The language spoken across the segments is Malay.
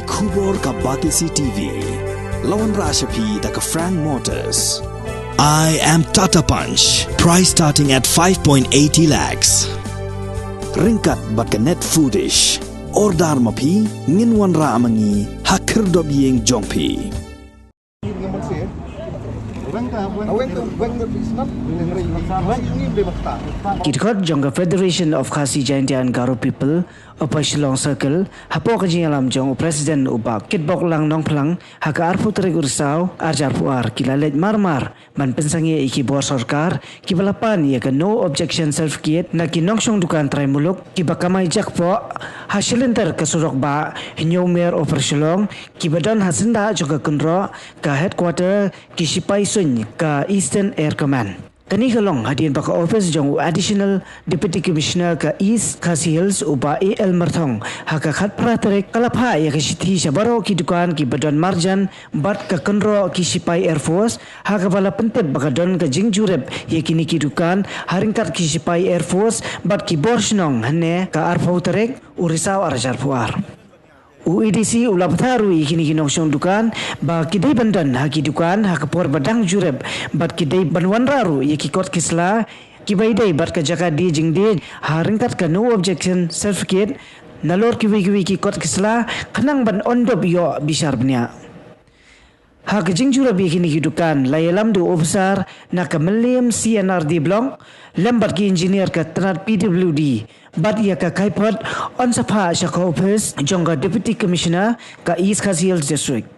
Kubor ka Batisi TV. Lawan Rashapi da ka Frank Motors. I am Tata Punch. Price starting at 5.80 lakhs. Ringkat bat ka net foodish. Ordar mapi nginwan ra amangi hakir dob yeng jongpi. Kitkot jongga Federation of Khasi Jaintia and Garo People Opa Shillong Circle hapo kajing alam jong Presiden ubak kitbok lang nong pelang haka arpu terik ursau arjar puar kilalet marmar man pensangi iki bor sarkar kibalapan ya ke no objection certificate na kinong syong dukan try muluk kibakamay jakpo hasilenter kesurok ba hinyomer Opa Shillong kibadan hasinda jongga kunro ka headquarter kisipai sun ka Eastern Air Command. Kani kalong hadian baka office jong additional deputy commissioner ka East Khasi Hills uba AL Marthong haka khat praterek kalapha ya kisithi sabaro ki dukan ki badan marjan bat ka kenro ki sipai Air Force haka bala pentet baka don ka jingjurep ya kini ki dukan haringkat ki sipai Air Force bat ki borsnong hane ka arfau terek urisau arjar puar. UEDC ulap tharu ikini kinong syong dukan ba kidai bandan haki dukan hakapor badang jureb bat kidai banwan raru yaki kot kisla kibaidai bat ka jaka di jingdi haringkat ka no objection certificate nalor kiwi ki kot kisla kanang ban ondob yo bisar bnya hak jingjura bi kini hidukan layalam du officer na kamelim CNRD blong lembat ki engineer ka tanat PWD bat ya ka kaipot on sapa shaka office jongga deputy commissioner ka East Khasi Hills district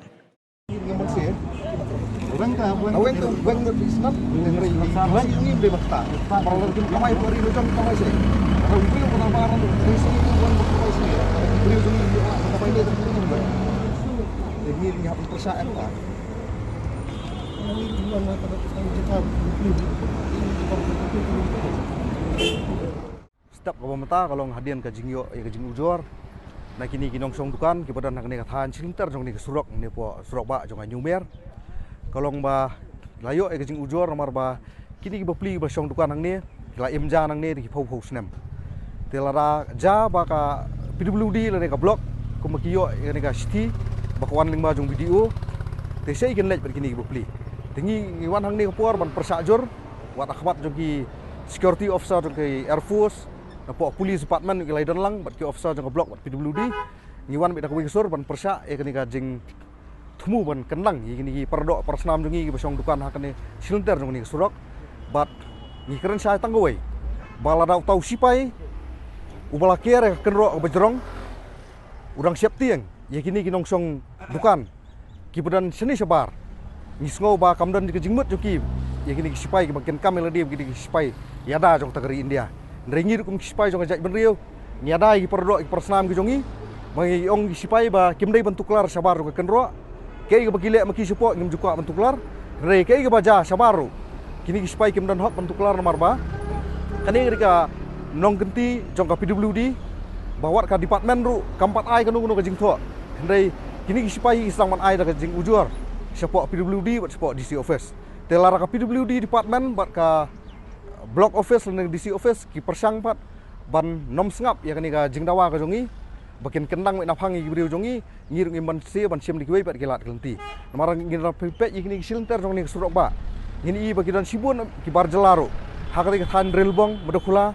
Setiap pemerintah kalau hadian ke jingyo ke jing ujor nak kini kinong song dukan kepada nak ni katahan cinter jong ni kesurok ni po surok ba jong nyumer kalau ba layo ke jing ujor nomor ba kini bepli ba song dukan nang ni la imja nang ni di phau snem telara ja ba ka PWD la ni ka blok ko makiyo ni ka city ba kawan ling ba jong video te sei gen lej kini bepli tingi wan hang ni kapor ban persajur wat akhwat jogi security officer jogi Air Force napo police department ki laidan lang bat ki officer jong blok bat PWD ngiwan bit ka wisur ban persa e kani ka jing thumu ban kenlang ni perdok persnam jongi ki basong dukan hakane silenter jong ni surok bat ni keren sai tanggoi bala dau tau sipai ubala kere kenro bejrong urang siap tieng ye kini kinong song dukan ki badan seni sebar ngisngo ba kamdan ke jingmut joki ya kini sipai bagian kamel dia begini sipai yada jong tagari India nringir kum sipai jong ajak benriu nyada gi perdok gi persnam gi jongi mangi ong gi sipai ba kimdai bentuklar sabar ke kenro kei gi bagile maki support ngim jukwa bentuklar re kei gi baja sabaru kini gi sipai kimdan hot bentuklar nomor ba kani rika nong genti jong ka PWD bawat ka department ru kampat ai kanu ke jing tho ndai kini gi sipai isang man ai da ke jing ujur support PWD buat support DC office telara ka PWD department buat ka block office dan DC office ki persang pat ban nom sengap ya kani ka jingdawa ka jongi bakin kendang mek naphangi ki briu jongi ngir ngimban se ban sim dikwei pat kilat kelenti namara ngira pepet ikini silenter jongi surok ba ngini i bagi dan sibun ki barjelaro hakati ka than relbong medokula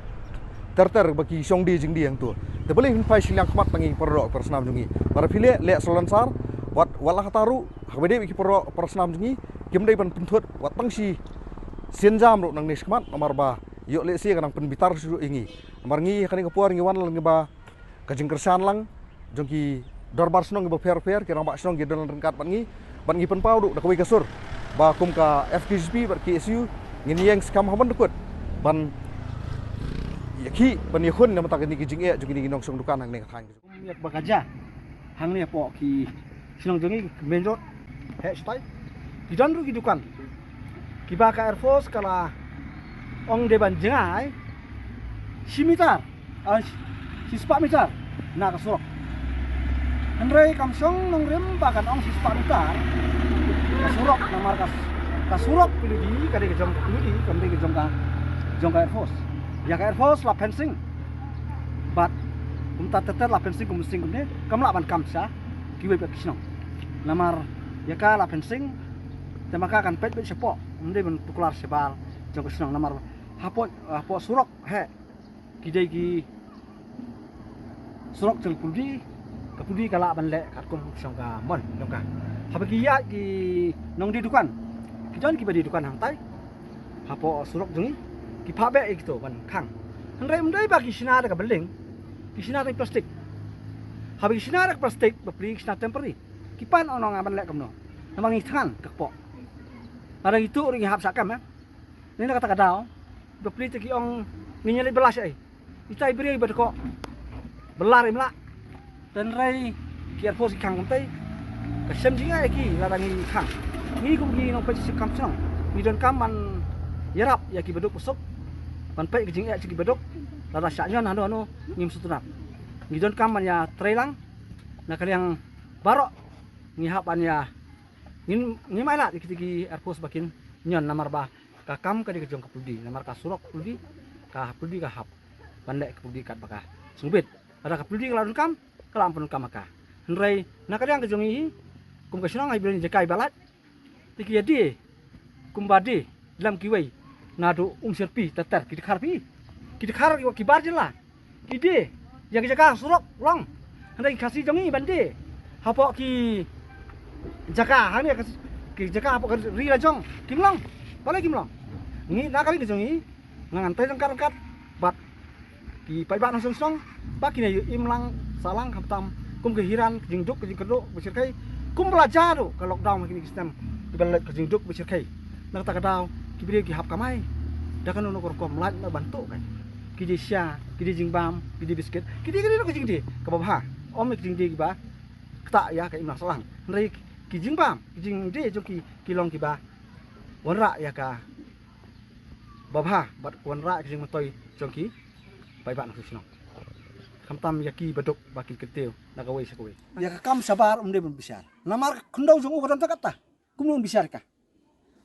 terter bagi songdi jingdi yang tu te boleh hinpai silang khmat tangi perdok persnam jongi para pile le solansar wat wala hataru habede ki perdok persnam jongi kimdai ban penthut wat tangsi senjam ro nang nismat nomor ba yo le si kanang penbitar su ingi nomor ngi kani kapuar ngi wan lang ba kajing kersan lang jongki dorbar snong ba fair ki rambak snong gi don rengkat ban ngi pen pau du da koi kasur ba kum ka FKSP bar ki SU ngin yang skam haban dekut ban yaki ban yakun na matak ni ki jing e jongki ni nong song dukan nang ne thang yak bakaja hang ne po ki sinong jongi main road he stai di dan ru ki dukan kiba ka Air Force kala ong deban jengai simitar sispa mitar na kasurok Andrei kamsong nong rem bakan ong sispa mitar kasurok na markas kasurok pilih kade ke jong pilih kamde ke jong ka Air Force ya ka Air Force la fencing but umta teter la fencing kumsing kumne kamla ban kamsa kiwe pa kisno namar ya kala fencing temaka kan pet sepo mende ben tukular sebal jong kisno namar hapo surok he kidai ki surok jeng pudi kala ban le kat kum kisno ka mon jong ka habaki ya ki nong di dukan kijon ki di dukan hang tai hapo surok jengi ki phabe ikto ban khang hanrai mendai ba ki sina da ka beling ki sina da plastik habis sina da plastik bapri sina temporary kipan ono ngaban lek kamno namang ithan kakpo ada itu ring hap sakam ni nak kata kadao bapri te ki ong nginyali belas ai itai beri bad ko belar imla dan rai ki arpos kang kontai ka sem jinga ki larang ni khang ni kum ki no pa sikam song ni don kaman yarap ya ki beduk pusuk pan pai ki jinga ki beduk lara saknya anu ngim sutunap ngidon kaman ya trailang na kaliang barok ngihapan ya ngin maila dikitigi airpos bakin nyon namar ba kakam ka di kejong kapudi namar ka surok pudi ka pudi ka hap pandai kapudi kat baka sungbit ada kapudi kaladun kam kalampun kam maka henrai na kaliang kejong i kum kasunang ai bilani jakai balat tiki yadi kumbadi dalam kiwai nadu serpi tetar kidikar ki barjela kide yang jaga surok long henrai kasih jongi bande hapo ki jaka hang ni ki jaka hapo ri la jong kimlong balai kimlong ni na kali jongi ngangan tai jangkat bat ki pai bat song song baki ni imlang salang kaptam kum kehiran jingduk jingkeduk besir kai kum belajar tu kalau lockdown kini sistem dibalat ke jingduk besir kai nak tak kadau ki beri ki hap kamai dah kan ono korkom lat na bantu kan ki di sia ki di jingbam ki di biskuit ki di no jing di ka babha om ki jing di ba tak ya ka imlang salang nrai ki jingbam ki jing di jo ki long ki ba wanra ya ka babha bat wanra ki jing matoi jong ki pai ban ku sino kamtam ya ki beduk baki ketiu na ka wei sakwe ya ka kam sabar de besar namar kundau jong u kadam takata kum nun besar ka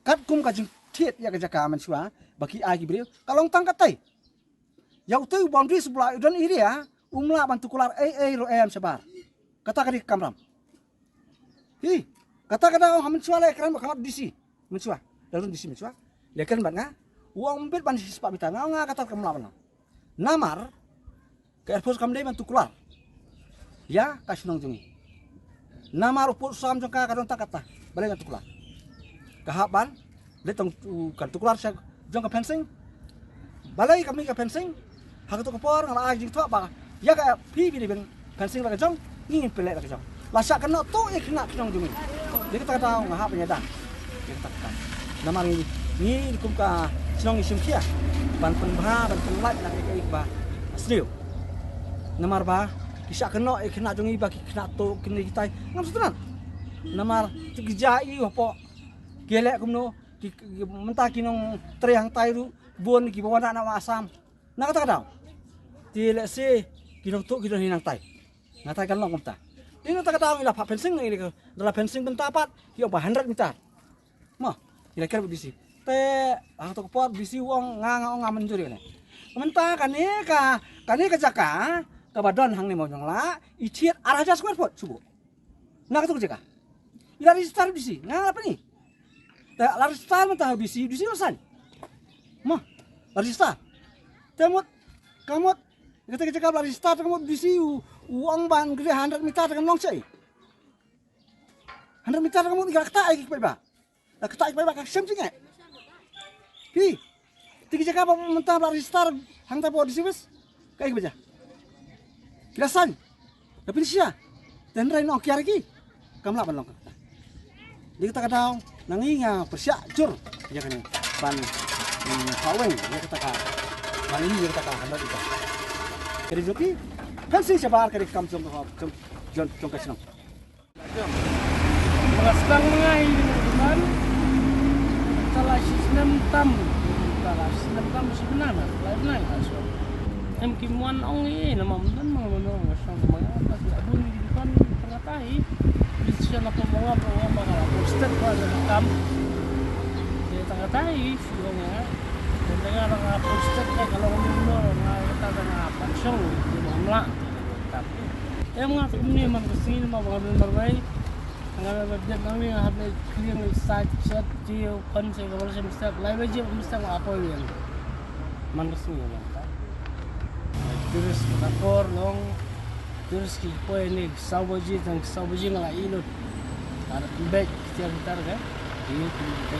kat kum ka jing thiet ya ka jaka man suwa baki ai ki bri kalong tangkatai ya utu boundary sebelah dan iri ya umla bantu kular ro em sabar kata kali kamram hi kata kada hamin suala ekran bakamat disi mensua darun disi mensua lekan banga uang mbet ban sispa bitanga nga kata kamlam namar ke airport kam dei bantu kular ya kasinong jungi namar uput sam jongka kadon takata balai bantu kular kahaban letong kan tukular sa jongka fencing balai kami ka fencing hak tu kapor ngala ajing tu apa ya ka pi di ben fencing la jong ngin pelek la jong lasak kena tu ya kena kinong jungi dia kata tahu ngah penyadang dia kata nama ni kum ka sinong isim kia ban penbha ban penlat nak kai ba asliu namar ba kisah kena jungi ba kena tu kini kita ngam sunan namar tigijai opo gelek kumno mentah kinong triang tairu buon ki bawa nak asam nak kata kadau ti le se kinong tu kinong hinang tai ngatai kan long kumta ini tak kadau ila fencing ini dalam fencing bentapat yo 100 meter mah ila kira bisi te ang to pot bisi wong nga menjuri ne mentah kan ka jaka ka badon hang ni mo jong la iciet araja square foot subuh nak tu jaka ila register bisi nga apa ni tak lari star mentah bisi lasan mah lari star temut kamut ketika lari star kamut bisi uang ban gede 100 meter dengan long sei 100 meter kamut igak tak iki ba tak ba ka sem jinga hi tigi jaka mentah lari star hang ta po bisi bes kai baja kilasan tapi sia dan rai no kiar ki kamla ban long di kita kadang nanginga persyak jur ya kan ban kaweng ya kata ka ban ini ya kata ka hendak itu keri joki fencing sabar keri kam jong kasino Sedang mengai dengan salah sistem tam sebenarnya lain asal kimuan ong ini nama mendan mengenal asal mengenal tidak bunyi di depan terkatai bisa nak ngomong bakal poster pada rekam dia terkatai filmnya dan dengan orang poster kalau ngomong kita dengan pensong di mamla tapi Emang aku ni man kesini mah bangun berbaik. Angkat berjat nanti ada clean side shot dia kan saya kalau saya mesti live aja mesti apa yang man kesini mah. Terus kapor long terus kita ini sawaji ngalah ilut. Ada baik setiap bentar kan. Ini kita